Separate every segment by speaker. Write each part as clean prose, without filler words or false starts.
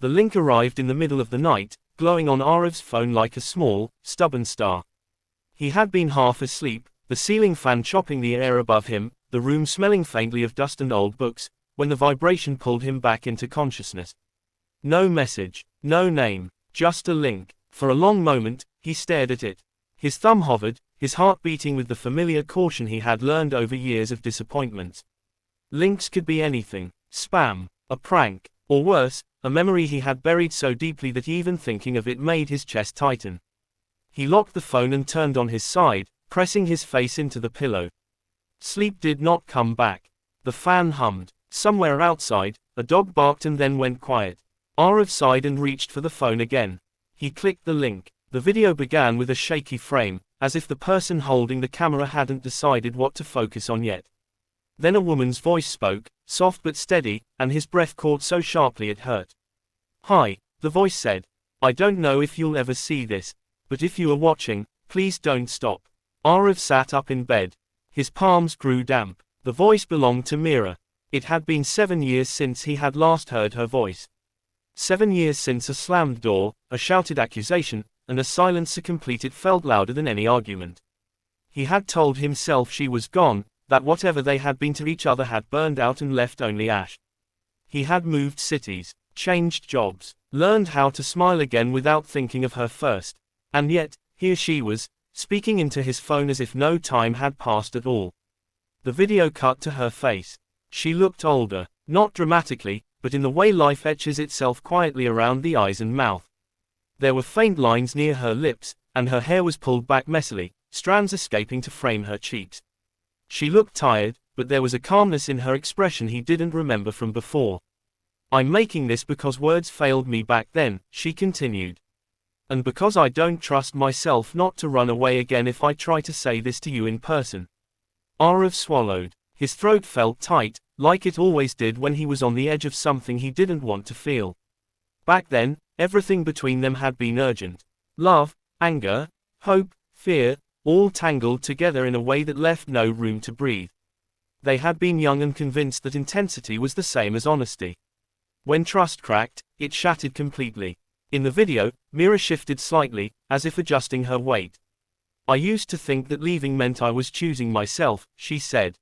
Speaker 1: The link arrived in the middle of the night, glowing on Arev's phone like a small, stubborn star. He had been half asleep, the ceiling fan chopping the air above him, the room smelling faintly of dust and old books, when the vibration pulled him back into consciousness. No message, no name, just a link. For a long moment, he stared at it. His thumb hovered, his heart beating with the familiar caution he had learned over years of disappointments. Links could be anything: spam, a prank, or worse, a memory he had buried so deeply that even thinking of it made his chest tighten. He locked the phone and turned on his side, pressing his face into the pillow. Sleep did not come back. The fan hummed. Somewhere outside, a dog barked and then went quiet. Arev sighed and reached for the phone again. He clicked the link. The video began with a shaky frame, as if the person holding the camera hadn't decided what to focus on yet. Then a woman's voice spoke, soft but steady, and his breath caught so sharply it hurt. "Hi," the voice said. "I don't know if you'll ever see this, but if you are watching, please don't stop." Arev sat up in bed. His palms grew damp. The voice belonged to Mira. It had been 7 years since he had last heard her voice. 7 years since a slammed door, a shouted accusation, and a silence so complete it felt louder than any argument. He had told himself she was gone, that whatever they had been to each other had burned out and left only ash. He had moved cities, changed jobs, learned how to smile again without thinking of her first. And yet, here she was, speaking into his phone as if no time had passed at all. The video cut to her face. She looked older, not dramatically, but in the way life etches itself quietly around the eyes and mouth. There were faint lines near her lips, and her hair was pulled back messily, strands escaping to frame her cheeks. She looked tired, but there was a calmness in her expression he didn't remember from before. "I'm making this because words failed me back then," she continued. "And because I don't trust myself not to run away again if I try to say this to you in person." Arev swallowed. His throat felt tight, like it always did when he was on the edge of something he didn't want to feel. Back then, everything between them had been urgent. Love, anger, hope, fear, all tangled together in a way that left no room to breathe. They had been young and convinced that intensity was the same as honesty. When trust cracked, it shattered completely. In the video, Mira shifted slightly, as if adjusting her weight. "I used to think that leaving meant I was choosing myself," she said.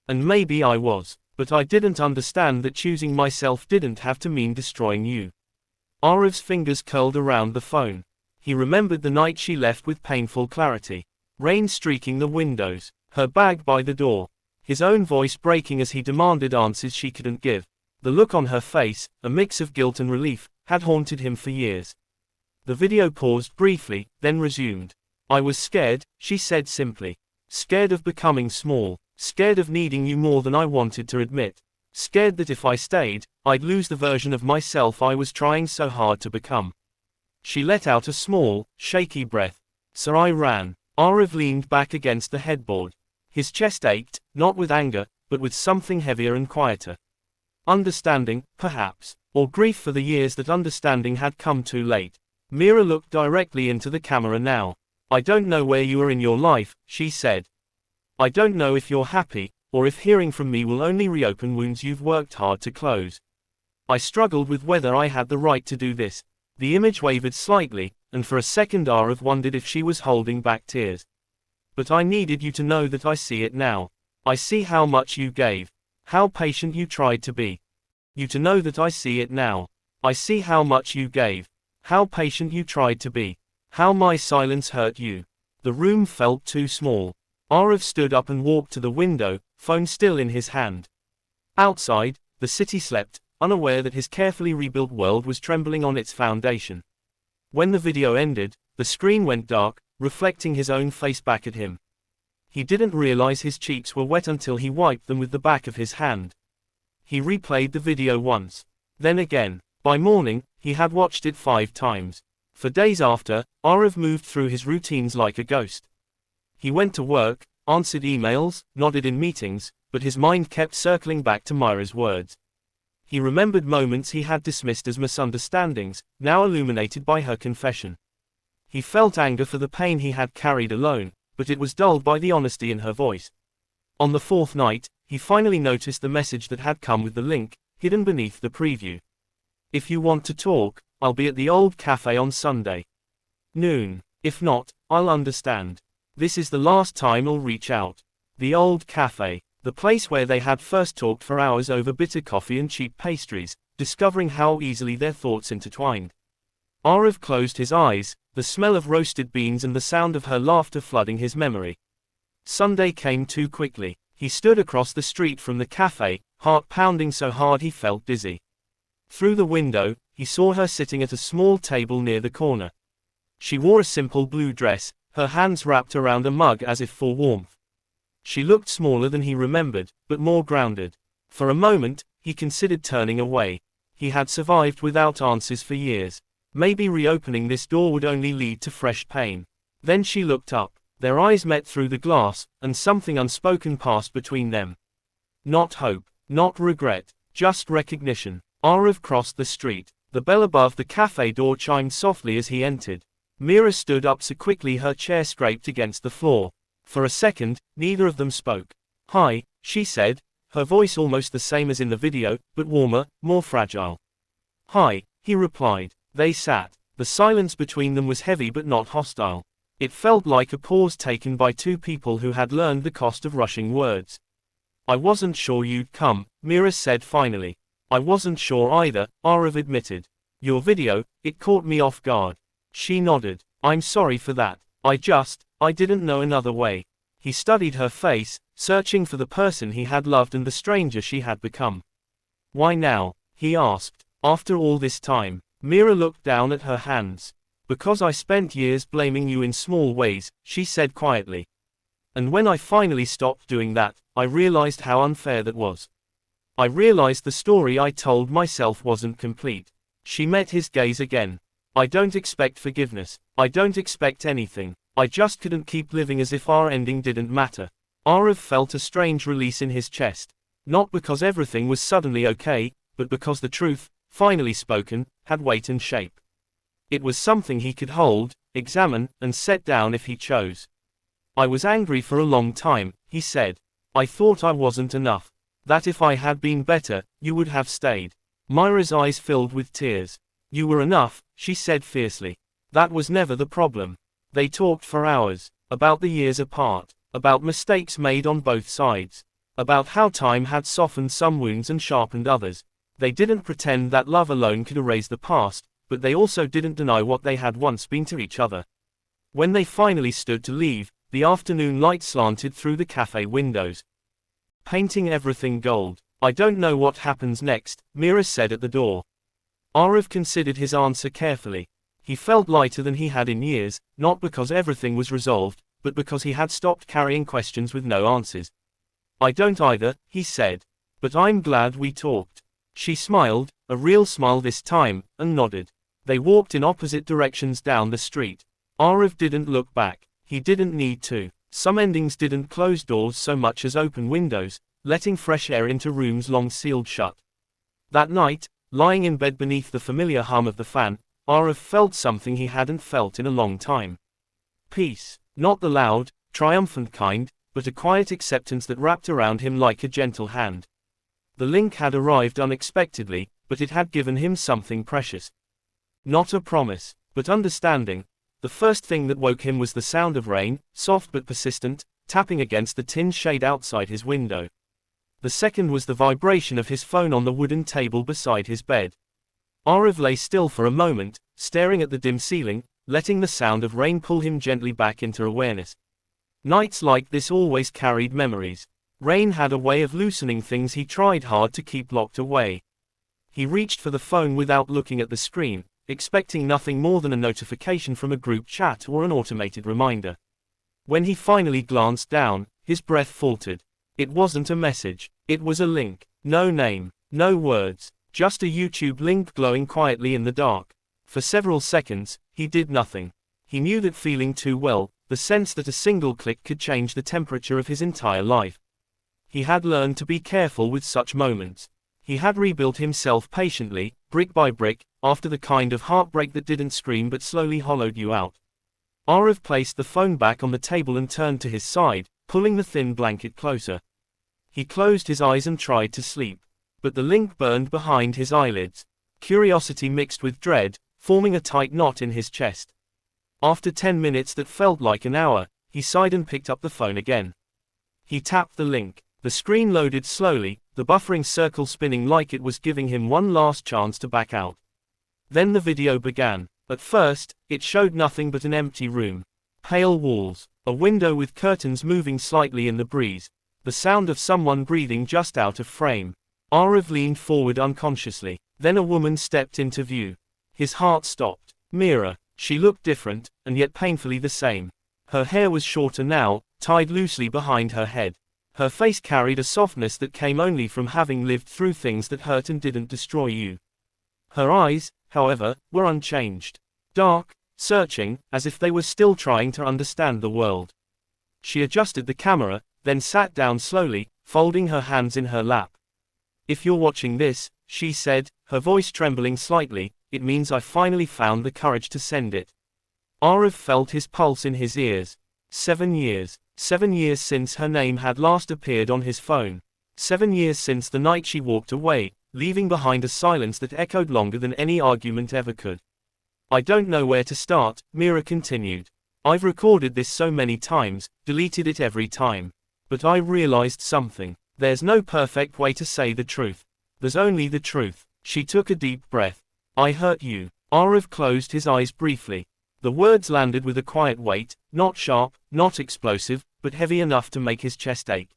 Speaker 1: "And maybe I was, but I didn't understand that choosing myself didn't have to mean destroying you." Arev's fingers curled around the phone. He remembered the night she left with painful clarity. Rain streaking the windows, her bag by the door. His own voice breaking as he demanded answers she couldn't give. The look on her face, a mix of guilt and relief, had haunted him for years. The video paused briefly, then resumed. "I was scared," she said simply. "Scared of becoming small. Scared of needing you more than I wanted to admit. Scared that if I stayed, I'd lose the version of myself I was trying so hard to become." She let out a small, shaky breath. "So I ran." Arev leaned back against the headboard. His chest ached, not with anger, but with something heavier and quieter. Understanding, perhaps, or grief for the years that understanding had come too late. Mira looked directly into the camera now. "I don't know where you are in your life," she said. "I don't know if you're happy, or if hearing from me will only reopen wounds you've worked hard to close. I struggled with whether I had the right to do this." The image wavered slightly, and for a second Arev wondered if she was holding back tears. "But I needed you to know that I see it now. I see how much you gave. How patient you tried to be. You to know that I see it now. I see how much you gave. How patient you tried to be. How my silence hurt you." The room felt too small. Arev stood up and walked to the window, phone still in his hand. Outside, the city slept, unaware that his carefully rebuilt world was trembling on its foundation. When the video ended, the screen went dark, reflecting his own face back at him. He didn't realize his cheeks were wet until he wiped them with the back of his hand. He replayed the video once. Then again. By morning, he had watched it 5 times. For days after, Arev moved through his routines like a ghost. He went to work, answered emails, nodded in meetings, but his mind kept circling back to Myra's words. He remembered moments he had dismissed as misunderstandings, now illuminated by her confession. He felt anger for the pain he had carried alone, but it was dulled by the honesty in her voice. On the 4th night, he finally noticed the message that had come with the link, hidden beneath the preview. If you want to talk, I'll be at the old cafe on Sunday noon. If not, I'll understand. This is the last time I'll reach out. The old cafe, the place where they had first talked for hours over bitter coffee and cheap pastries, discovering how easily their thoughts intertwined. Arav closed his eyes, the smell of roasted beans and the sound of her laughter flooding his memory. Sunday came too quickly. He stood across the street from the cafe, heart pounding so hard he felt dizzy. Through the window, he saw her sitting at a small table near the corner. She wore a simple blue dress, her hands wrapped around a mug as if for warmth. She looked smaller than he remembered, but more grounded. For a moment, he considered turning away. He had survived without answers for years. Maybe reopening this door would only lead to fresh pain. Then she looked up. Their eyes met through the glass, and something unspoken passed between them. Not hope, not regret, just recognition. Arav crossed the street. The bell above the cafe door chimed softly as he entered. Mira stood up so quickly her chair scraped against the floor. For a second, neither of them spoke. "Hi," she said, her voice almost the same as in the video, but warmer, more fragile. "Hi," he replied. They sat. The silence between them was heavy but not hostile. It felt like a pause taken by two people who had learned the cost of rushing words. "I wasn't sure you'd come," Mira said finally. "I wasn't sure either," Arav admitted. "Your video, it caught me off guard." She nodded. "I'm sorry for that. I didn't know another way." He studied her face, searching for the person he had loved and the stranger she had become. "Why now?" he asked. "After all this time?" Mira looked down at her hands. "Because I spent years blaming you in small ways," she said quietly. "And when I finally stopped doing that, I realized how unfair that was. I realized the story I told myself wasn't complete." She met his gaze again. "I don't expect forgiveness. I don't expect anything. I just couldn't keep living as if our ending didn't matter." Arav felt a strange release in his chest. Not because everything was suddenly okay, but because the truth, finally spoken, had weight and shape. It was something he could hold, examine, and set down if he chose. "I was angry for a long time," he said. "I thought I wasn't enough. That if I had been better, you would have stayed." Myra's eyes filled with tears. "You were enough," she said fiercely. "That was never the problem." They talked for hours. About the years apart. About mistakes made on both sides. About how time had softened some wounds and sharpened others. They didn't pretend that love alone could erase the past, but they also didn't deny what they had once been to each other. When they finally stood to leave, the afternoon light slanted through the cafe windows, painting everything gold. "I don't know what happens next," Mira said at the door. Arav considered his answer carefully. He felt lighter than he had in years, not because everything was resolved, but because he had stopped carrying questions with no answers. "I don't either," he said. "But I'm glad we talked." She smiled, a real smile this time, and nodded. They walked in opposite directions down the street. Arav didn't look back. He didn't need to. Some endings didn't close doors so much as open windows, letting fresh air into rooms long sealed shut. That night, lying in bed beneath the familiar hum of the fan, Arav felt something he hadn't felt in a long time. Peace. Not the loud, triumphant kind, but a quiet acceptance that wrapped around him like a gentle hand. The link had arrived unexpectedly, but it had given him something precious. Not a promise, but understanding. The first thing that woke him was the sound of rain, soft but persistent, tapping against the tin shade outside his window. The second was the vibration of his phone on the wooden table beside his bed. Arav lay still for a moment, staring at the dim ceiling, letting the sound of rain pull him gently back into awareness. Nights like this always carried memories. Rain had a way of loosening things he tried hard to keep locked away. He reached for the phone without looking at the screen, expecting nothing more than a notification from a group chat or an automated reminder. When he finally glanced down, his breath faltered. It wasn't a message. It was a link. No name, no words, just a YouTube link glowing quietly in the dark. For several seconds, he did nothing. He knew that feeling too well, the sense that a single click could change the temperature of his entire life. He had learned to be careful with such moments. He had rebuilt himself patiently, brick by brick, after the kind of heartbreak that didn't scream but slowly hollowed you out. Arav placed the phone back on the table and turned to his side, pulling the thin blanket closer. He closed his eyes and tried to sleep. But the link burned behind his eyelids. curiosity mixed with dread, forming a tight knot in his chest. After 10 minutes that felt like an hour, he sighed and picked up the phone again. He tapped the link. The screen loaded slowly, the buffering circle spinning like it was giving him one last chance to back out. Then the video began. At first, it showed nothing but an empty room. Pale walls, a window with curtains moving slightly in the breeze, the sound of someone breathing just out of frame. Arav leaned forward unconsciously. Then a woman stepped into view. His heart stopped. Mira. She looked different, and yet painfully the same. Her hair was shorter now, tied loosely behind her head. Her face carried a softness that came only from having lived through things that hurt and didn't destroy you. Her eyes, however, were unchanged. Dark, searching, as if they were still trying to understand the world. She adjusted the camera, then sat down slowly, folding her hands in her lap. "If you're watching this," she said, her voice trembling slightly, "it means I finally found the courage to send it." Arav felt his pulse in his ears. 7 years. 7 years since her name had last appeared on his phone. 7 years since the night she walked away, leaving behind a silence that echoed longer than any argument ever could. "I don't know where to start," Mira continued. "I've recorded this so many times, deleted it every time. But I realized something. There's no perfect way to say the truth. There's only the truth." She took a deep breath. "I hurt you." Arav closed his eyes briefly. The words landed with a quiet weight, not sharp, not explosive, but heavy enough to make his chest ache.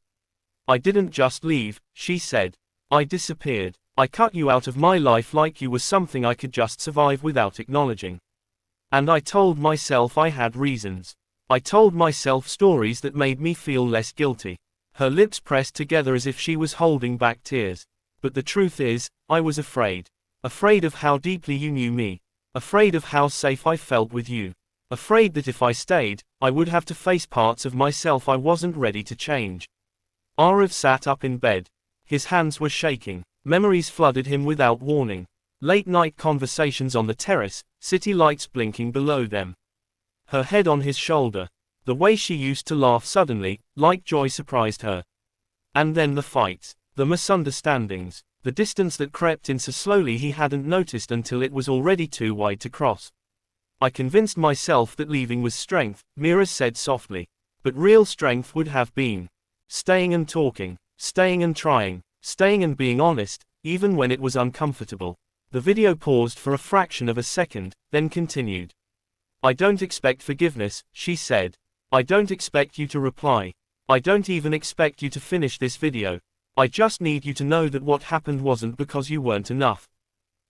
Speaker 1: "I didn't just leave," she said. "I disappeared. I cut you out of my life like you were something I could just survive without acknowledging. And I told myself I had reasons. I told myself stories that made me feel less guilty." Her lips pressed together as if she was holding back tears. "But the truth is, I was afraid. Afraid of how deeply you knew me. Afraid of how safe I felt with you. Afraid that if I stayed, I would have to face parts of myself I wasn't ready to change." Arav sat up in bed. His hands were shaking. Memories flooded him without warning. Late-night conversations on the terrace, city lights blinking below them. Her head on his shoulder. The way she used to laugh suddenly, like joy surprised her. And then the fights. The misunderstandings. The distance that crept in so slowly he hadn't noticed until it was already too wide to cross. "I convinced myself that leaving was strength," Mira said softly. "But real strength would have been staying and talking, staying and trying, staying and being honest, even when it was uncomfortable." The video paused for a fraction of a second, then continued. "I don't expect forgiveness," she said. "I don't expect you to reply. I don't even expect you to finish this video. I just need you to know that what happened wasn't because you weren't enough."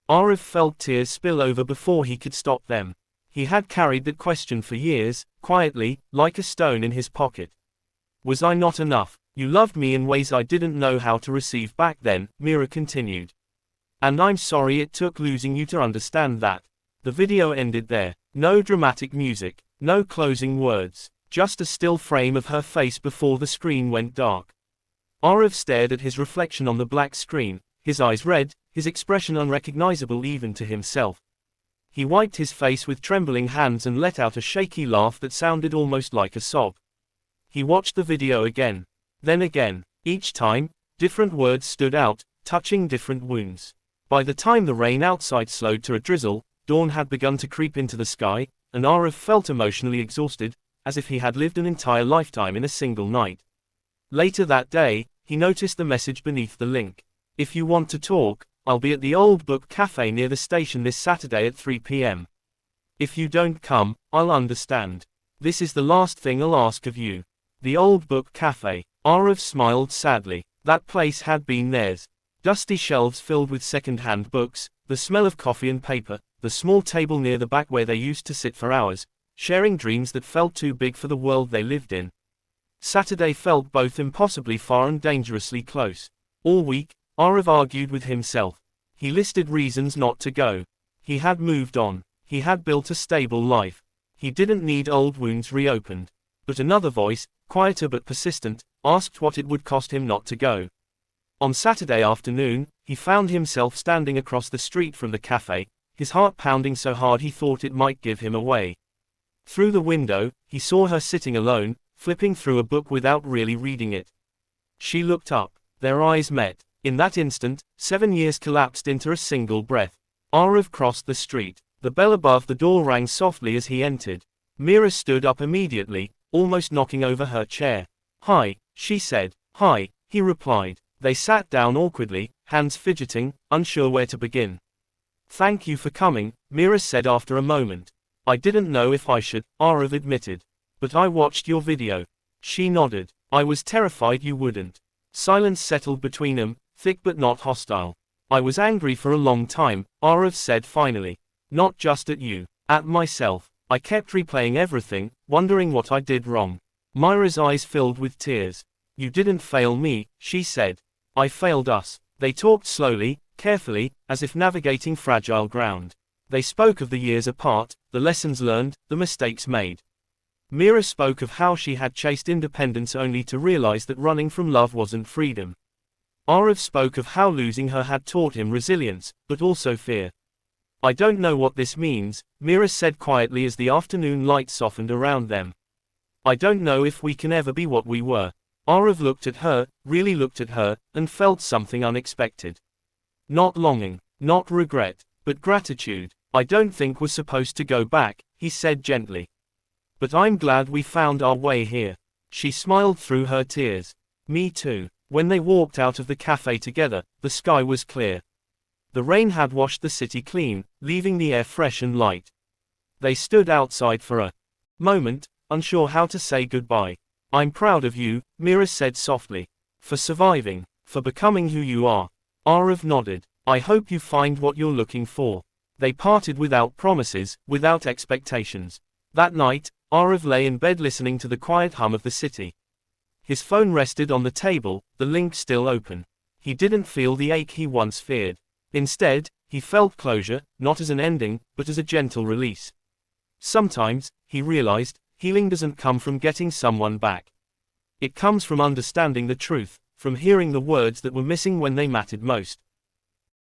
Speaker 1: Arav felt tears spill over before he could stop them. He had carried that question for years, quietly, like a stone in his pocket. "Was I not enough? You loved me in ways I didn't know how to receive back then," Mira continued. "And I'm sorry it took losing you to understand that." The video ended there. No dramatic music, no closing words, just a still frame of her face before the screen went dark. Arav stared at his reflection on the black screen, his eyes red, his expression unrecognizable even to himself. He wiped his face with trembling hands and let out a shaky laugh that sounded almost like a sob. He watched the video again. Then again. Each time, different words stood out, touching different wounds. By the time the rain outside slowed to a drizzle, dawn had begun to creep into the sky, and Arav felt emotionally exhausted, as if he had lived an entire lifetime in a single night. Later that day, he noticed the message beneath the link. "If you want to talk, I'll be at the Old Book Cafe near the station this Saturday at 3 p.m. If you don't come, I'll understand. This is the last thing I'll ask of you." The Old Book Cafe. Arav smiled sadly. That place had been theirs. Dusty shelves filled with second-hand books, the smell of coffee and paper, the small table near the back where they used to sit for hours, sharing dreams that felt too big for the world they lived in. Saturday felt both impossibly far and dangerously close. All week, Arav argued with himself. He listed reasons not to go. He had moved on. He had built a stable life. He didn't need old wounds reopened. But another voice, quieter but persistent, asked what it would cost him not to go. On Saturday afternoon, he found himself standing across the street from the cafe, his heart pounding so hard he thought it might give him away. Through the window, he saw her sitting alone, flipping through a book without really reading it. She looked up. Their eyes met. In that instant, 7 years collapsed into a single breath. Arav crossed the street. The bell above the door rang softly as he entered. Mira stood up immediately, almost knocking over her chair. "Hi," she said. "Hi," he replied. They sat down awkwardly, hands fidgeting, unsure where to begin. "Thank you for coming," Mira said after a moment. "I didn't know if I should," Arav admitted. "But I watched your video." She nodded. "I was terrified you wouldn't." Silence settled between them, thick but not hostile. "I was angry for a long time," Arav said finally. "Not just at you. At myself. I kept replaying everything, wondering what I did wrong." Mira's eyes filled with tears. "You didn't fail me," she said. "I failed us." They talked slowly, carefully, as if navigating fragile ground. They spoke of the years apart, the lessons learned, the mistakes made. Mira spoke of how she had chased independence only to realize that running from love wasn't freedom. Arav spoke of how losing her had taught him resilience, but also fear. "I don't know what this means," Mira said quietly as the afternoon light softened around them. "I don't know if we can ever be what we were." Arav looked at her, really looked at her, and felt something unexpected. Not longing, not regret, but gratitude. "I don't think we're supposed to go back," he said gently. "But I'm glad we found our way here." She smiled through her tears. "Me too." When they walked out of the cafe together, the sky was clear. The rain had washed the city clean, leaving the air fresh and light. They stood outside for a moment, unsure how to say goodbye. "I'm proud of you," Mira said softly. "For surviving, for becoming who you are." Arav nodded. "I hope you find what you're looking for." They parted without promises, without expectations. That night, Arav lay in bed listening to the quiet hum of the city. His phone rested on the table, the link still open. He didn't feel the ache he once feared. Instead, he felt closure, not as an ending, but as a gentle release. Sometimes, he realized, healing doesn't come from getting someone back. It comes from understanding the truth, from hearing the words that were missing when they mattered most.